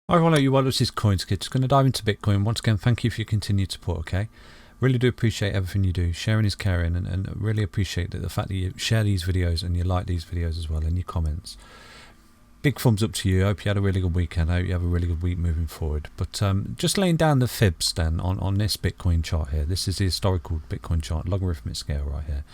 Hi everyone, you well, this is CoinsKid. Just going to dive into Bitcoin. Once again, thank you for your continued support, okay? Really do appreciate everything you do. Sharing is caring, and really appreciate the fact that you share these videos and you like these videos as well, and your comments. Big thumbs up to you. I hope you had a really good weekend. I hope you have a really good week moving forward. But just laying down the fibs then on this Bitcoin chart here. This is the historical Bitcoin chart, logarithmic scale right here.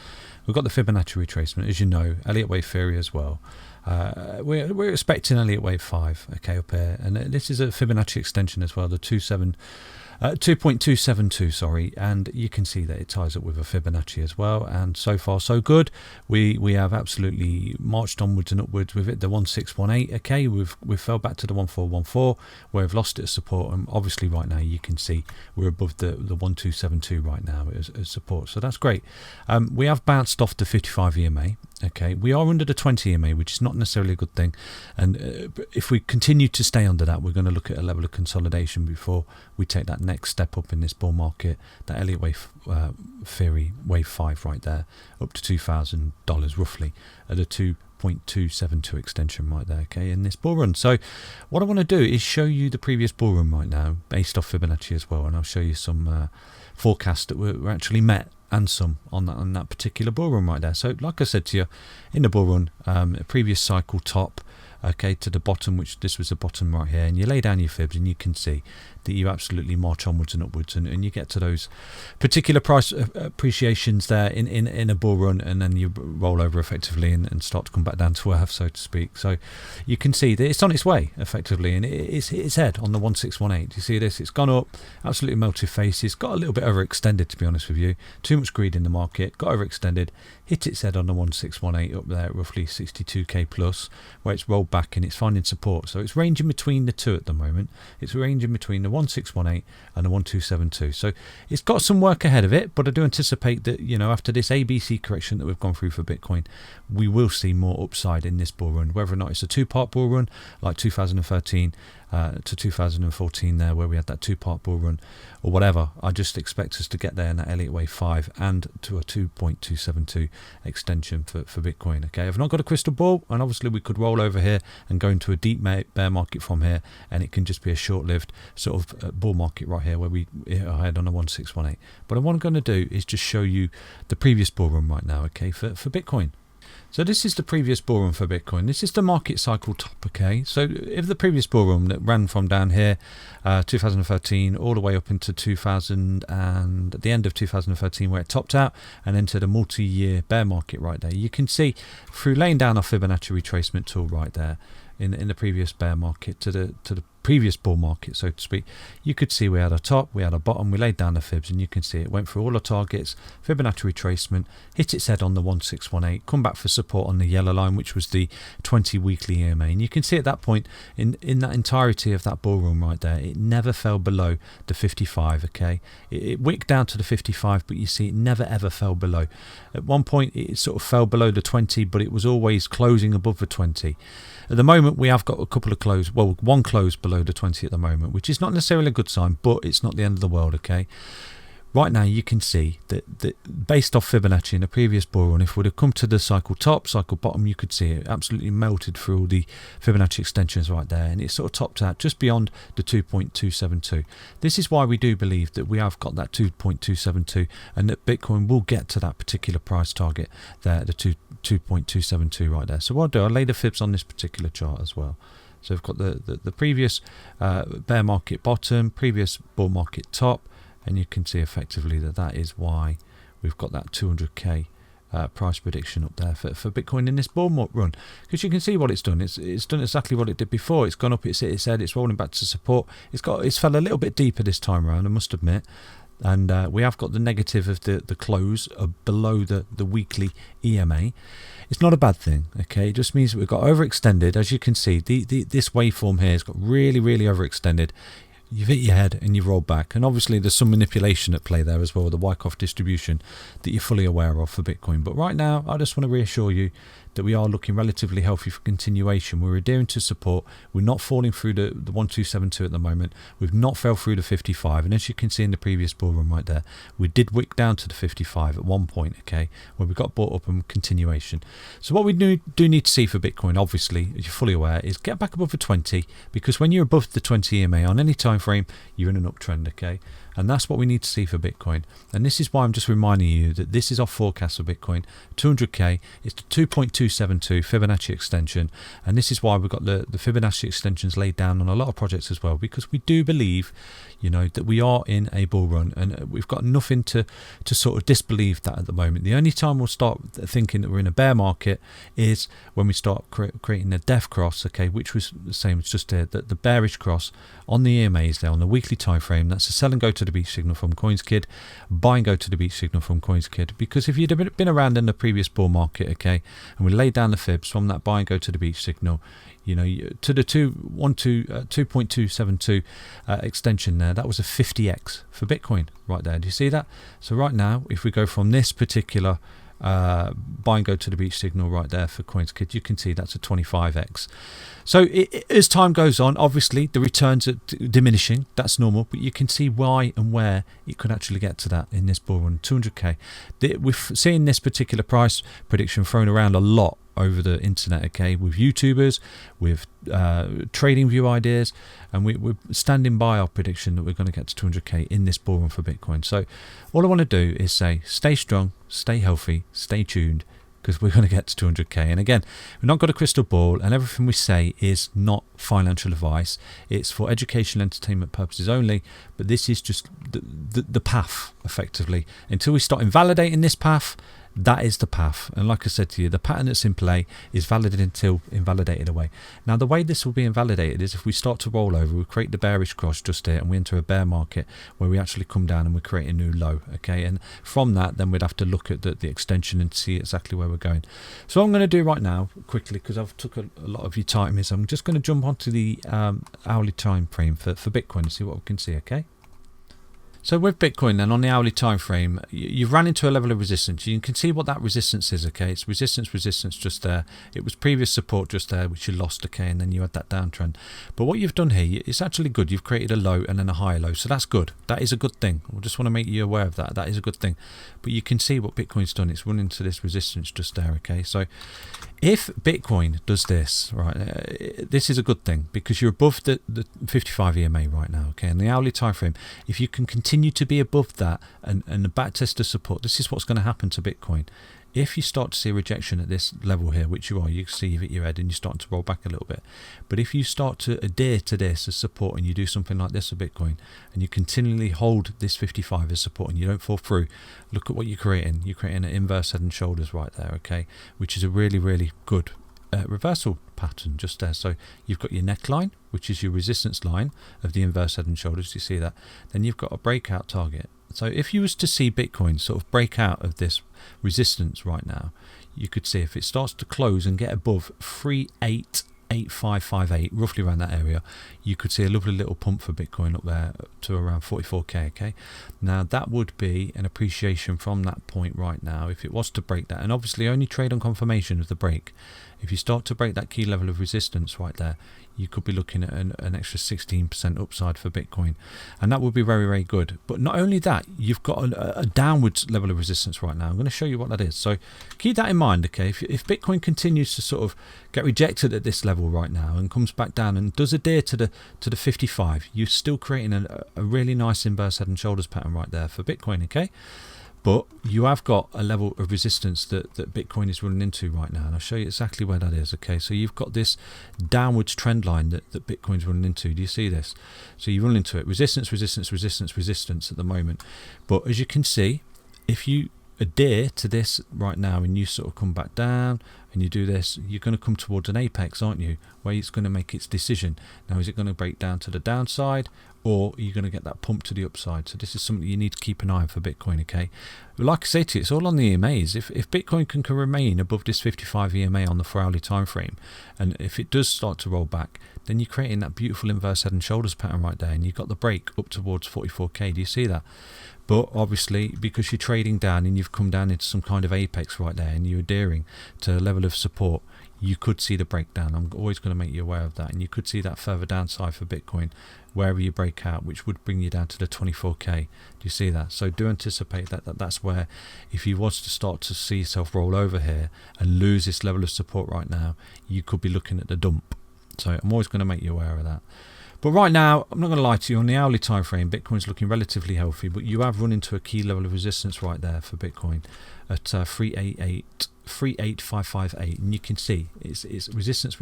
We've got the Fibonacci retracement, as you know, Elliott wave theory as well. We're expecting Elliott wave 5, okay, up here, and this is a Fibonacci extension as well, the 2.272, sorry, and you can see that it ties up with a Fibonacci as well, and so far so good. We have absolutely marched onwards and upwards with it. The 1618, okay, we've fell back to the 1414 where we've lost it as support, and obviously right now you can see we're above the 1272 right now as support, so that's great. We have bounced off the 55 EMA. Okay, we are under the 20 EMA, which is not necessarily a good thing, and if we continue to stay under that, we're going to look at a level of consolidation before we take that next step up in this bull market. That Elliott wave theory, wave 5 right there, up to $2,000 roughly at a 2.272 extension right there, okay, in this bull run. So what I want to do is show you the previous bull run right now based off Fibonacci as well, and I'll show you some forecasts that were actually met and some on that particular bull run right there. So like I said to you, in the bull run, a previous cycle top, okay, to the bottom, which this was the bottom right here, and you lay down your fibs and you can see that you absolutely march onwards and upwards, and you get to those particular price appreciations there in a bull run, and then you roll over effectively and start to come back down to earth, so to speak. So you can see that it's on its way effectively, and it's hit its head on the 1618. You see this? It's gone up, absolutely melted faces, got a little bit overextended, to be honest with you. Too much greed in the market, got overextended, hit its head on the 1618 up there, roughly 62k plus, where it's rolled back and it's finding support. So it's ranging between the two at the moment. It's ranging between the 1618 and the 1272. So it's got some work ahead of it, but I do anticipate that, you know, after this ABC correction that we've gone through for Bitcoin, we will see more upside in this bull run, whether or not it's a two-part bull run like 2013 to 2014 there, where we had that two-part bull run, or whatever. I just expect us to get there in that Elliott wave 5 and to a 2.272 extension for Bitcoin. Okay, I've not got a crystal ball, and obviously we could roll over here and go into a deep bear market from here, and it can just be a short-lived sort of bull market right here where we are head on a 1618. But what I'm going to do is just show you the previous bull run right now, okay, for Bitcoin. So this is the previous bull run for Bitcoin. This is the market cycle top, okay? So if the previous bull run that ran from down here, 2013, all the way up into 2000 and at the end of 2013 where it topped out and entered a multi-year bear market right there, you can see through laying down our Fibonacci retracement tool right there in the previous bear market to the previous bull market, so to speak, you could see we had a top, we had a bottom, we laid down the fibs, and you can see it went through all the targets, Fibonacci retracement, hit its head on the 1618, come back for support on the yellow line, which was the 20 weekly EMA, and you can see at that point in that entirety of that bull run right there, it never fell below the 55, okay, it wicked down to the 55, but you see it never ever fell below. At one point it sort of fell below the 20, but it was always closing above the 20. At the moment we have got a couple of close, well, one close below the 20 at the moment, which is not necessarily a good sign, but it's not the end of the world, okay. Right now you can see that based off Fibonacci in the previous bull run, if we would have come to the cycle top, cycle bottom, you could see it absolutely melted through all the Fibonacci extensions right there, and it sort of topped out just beyond the 2.272. This is why we do believe that we have got that 2.272 and that Bitcoin will get to that particular price target there, the 2.272 right there. So what I'll do, I'll lay the fibs on this particular chart as well. So we've got the previous bear market bottom, previous bull market top, and you can see effectively that is why we've got that 200k price prediction up there for Bitcoin in this bull run, because you can see what it's done. It's done exactly what it did before. It's gone up, it's hit its head, it's rolling back to support. It's fell a little bit deeper this time around, I must admit. And we have got the negative of the close below the weekly EMA. It's not a bad thing, okay? It just means that we've got overextended. As you can see, this waveform here has got really, really overextended. You've hit your head and you've rolled back. And obviously there's some manipulation at play there as well, the Wyckoff distribution that you're fully aware of for Bitcoin. But right now, I just want to reassure you that we are looking relatively healthy for continuation. We're adhering to support. We're not falling through the 1272 at the moment. We've not fell through the 55, and as you can see in the previous bull run right there, we did wick down to the 55 at one point, okay, where we got bought up and continuation. So what we do need to see for Bitcoin, obviously, as you're fully aware, is get back above the 20, because when you're above the 20 EMA on any time frame, you're in an uptrend, okay? And that's what we need to see for Bitcoin. And this is why I'm just reminding you that this is our forecast for Bitcoin. 200k, it's the 2.272 Fibonacci extension. And this is why we've got the Fibonacci extensions laid down on a lot of projects as well, because we do believe, you know, that we are in a bull run, and we've got nothing to sort of disbelieve that at the moment. The only time we'll start thinking that we're in a bear market is when we start creating a death cross, okay, which was the same as just there, the bearish cross on the EMAs there on the weekly time frame. That's a sell and go to the beach signal from CoinsKid, buy and go to the beach signal from CoinsKid. Because if you'd been around in the previous bull market, okay, and we laid down the fibs from that buy and go to the beach signal, you know, to the 2.272 extension there, that was a 50x for Bitcoin right there. Do you see that? So right now, if we go from this particular buy and go to the beach signal right there for CoinsKid, you can see that's a 25x. So as time goes on, obviously the returns are diminishing. That's normal, but you can see why and where it could actually get to that in this bull run. 200k. We've seen this particular price prediction thrown around a lot over the internet, okay, with YouTubers, with trading view ideas, and we're standing by our prediction that we're going to get to 200k in this bull run for Bitcoin. So all I want to do is say stay strong, stay healthy, stay tuned, because we're going to get to 200k. And again, we've not got a crystal ball, and everything we say is not financial advice. It's for educational entertainment purposes only, but this is just the path, effectively. Until we start invalidating this path, that is the path. And like I said to you, the pattern that's in play is valid until invalidated away. Now, the way this will be invalidated is if we start to roll over, we create the bearish cross just here, and we enter a bear market where we actually come down and we create a new low, okay? And from that, then we'd have to look at the extension and see exactly where we're going. So what I'm going to do right now, quickly, because I've took a lot of your time, is I'm just going to jump onto the hourly time frame for Bitcoin and see what we can see, okay? So with Bitcoin then, on the hourly time frame, you've ran into a level of resistance. You can see what that resistance is, okay? It's resistance just there. It was previous support just there, which you lost, okay? And then you had that downtrend. But what you've done here, it's actually good. You've created a low and then a higher low. So that's good. That is a good thing. I just want to make you aware of that. That is a good thing. But you can see what Bitcoin's done. It's run into this resistance just there, okay? So if Bitcoin does this, right, this is a good thing, because you're above the 55 EMA right now, okay? And the hourly time frame, if you can continue to be above that and the backtest of support, this is what's going to happen to Bitcoin. If you start to see a rejection at this level here, which you are, you see you hit your head and you're starting to roll back a little bit. But if you start to adhere to this as support, and you do something like this for Bitcoin, and you continually hold this 55 as support and you don't fall through, look at what you're creating. You're creating an inverse head and shoulders right there, okay, which is a really, really good reversal pattern just there. So you've got your neckline, which is your resistance line of the inverse head and shoulders. You see that? Then you've got a breakout target. So if you was to see Bitcoin sort of break out of this resistance right now, you could see if it starts to close and get above 388558, roughly around that area, you could see a lovely little pump for Bitcoin up there to around 44k, okay? Now that would be an appreciation from that point right now if it was to break that, and obviously only trade on confirmation of the break. If you start to break that key level of resistance right there, you could be looking at an extra 16% upside for Bitcoin, and that would be very, very good. But not only that, you've got a downwards level of resistance right now. I'm going to show you what that is, so keep that in mind, okay? If Bitcoin continues to sort of get rejected at this level right now and comes back down and does adhere to the 55, you're still creating a really nice inverse head and shoulders pattern right there for Bitcoin, okay? But you have got a level of resistance that Bitcoin is running into right now, and I'll show you exactly where that is, okay? So you've got this downwards trend line that Bitcoin's running into. Do you see this? So you run into it, resistance, resistance, resistance, resistance at the moment. But as you can see, if you adhere to this right now and you sort of come back down and you do this, you're going to come towards an apex, aren't you, where it's going to make its decision. Now, is it going to break down to the downside, or you're going to get that pump to the upside. So this is something you need to keep an eye on for Bitcoin, okay? But like I say to you, it's all on the EMAs. If Bitcoin can remain above this 55 EMA on the 4-hourly time frame, and if it does start to roll back, then you're creating that beautiful inverse head and shoulders pattern right there, and you've got the break up towards 44k. Do you see that? But obviously, because you're trading down and you've come down into some kind of apex right there, and you're adhering to a level of support, you could see the breakdown. I'm always going to make you aware of that, and you could see that further downside for Bitcoin wherever you break out, which would bring you down to the 24k. Do you see that? So do anticipate that's where, if you was to start to see yourself roll over here and lose this level of support right now, you could be looking at the dump. So I'm always going to make you aware of that. But right now, I'm not going to lie to you, on the hourly time frame, Bitcoin's looking relatively healthy, but you have run into a key level of resistance right there for Bitcoin at 38558, and you can see it's resistance,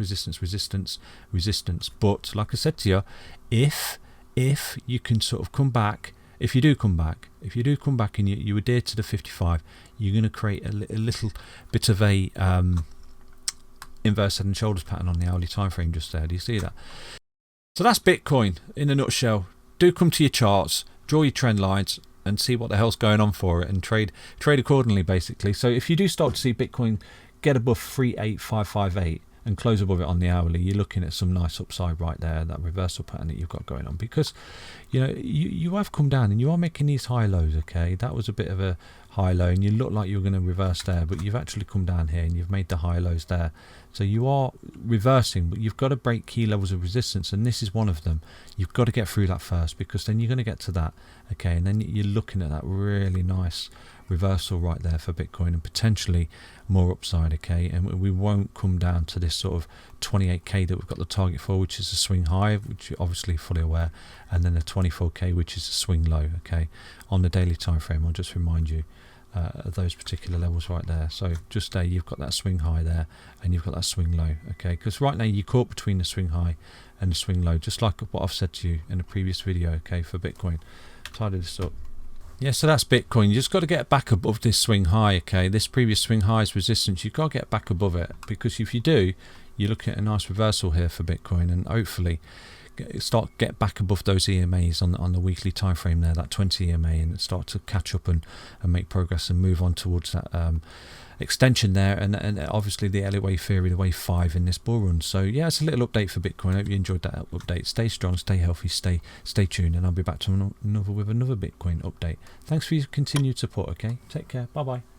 but like I said to you, if you can sort of come back, if you do come back and you adhere to the 55, you're going to create a little bit of a inverse head and shoulders pattern on the hourly time frame just there. Do you see that? So that's Bitcoin in a nutshell. Do come to your charts, draw your trend lines, and see what the hell's going on for it, and trade accordingly, basically. So if you do start to see Bitcoin get above 38558 and close above it on the hourly, you're looking at some nice upside right there, that reversal pattern that you've got going on, because you have come down and you are making these high lows. Okay, that was a bit of a high low, and you look like you were going to reverse there, but you've actually come down here and you've made the high lows there. So you are reversing, but you've got to break key levels of resistance, and this is one of them. You've got to get through that first, because then you're going to get to that, okay, and then you're looking at that really nice reversal right there for Bitcoin, and potentially more upside, okay, and we won't come down to this sort of 28k that we've got the target for, which is a swing high, which you're obviously fully aware, and then a 24k, which is a swing low, okay, on the daily time frame. I'll just remind you of those particular levels right there. So just there, you've got that swing high there, and you've got that swing low, okay, because right now you're caught between the swing high and the swing low, just like what I've said to you in the previous video, okay, for Bitcoin. Tidy this up. Yeah, so that's Bitcoin. You just got to get back above this swing high, okay? This previous swing high's resistance, you've got to get back above it, because if you do, you're looking at a nice reversal here for Bitcoin, and hopefully get back above those EMAs on the weekly time frame there, that 20 EMA, and start to catch up and make progress and move on towards that extension there, and obviously the Elliott wave theory, the wave 5 in this bull run. So yeah, it's a little update for Bitcoin. I hope you enjoyed that update. Stay strong, stay healthy, stay tuned, and I'll be back to another Bitcoin update. Thanks for your continued support, okay? Take care. Bye bye.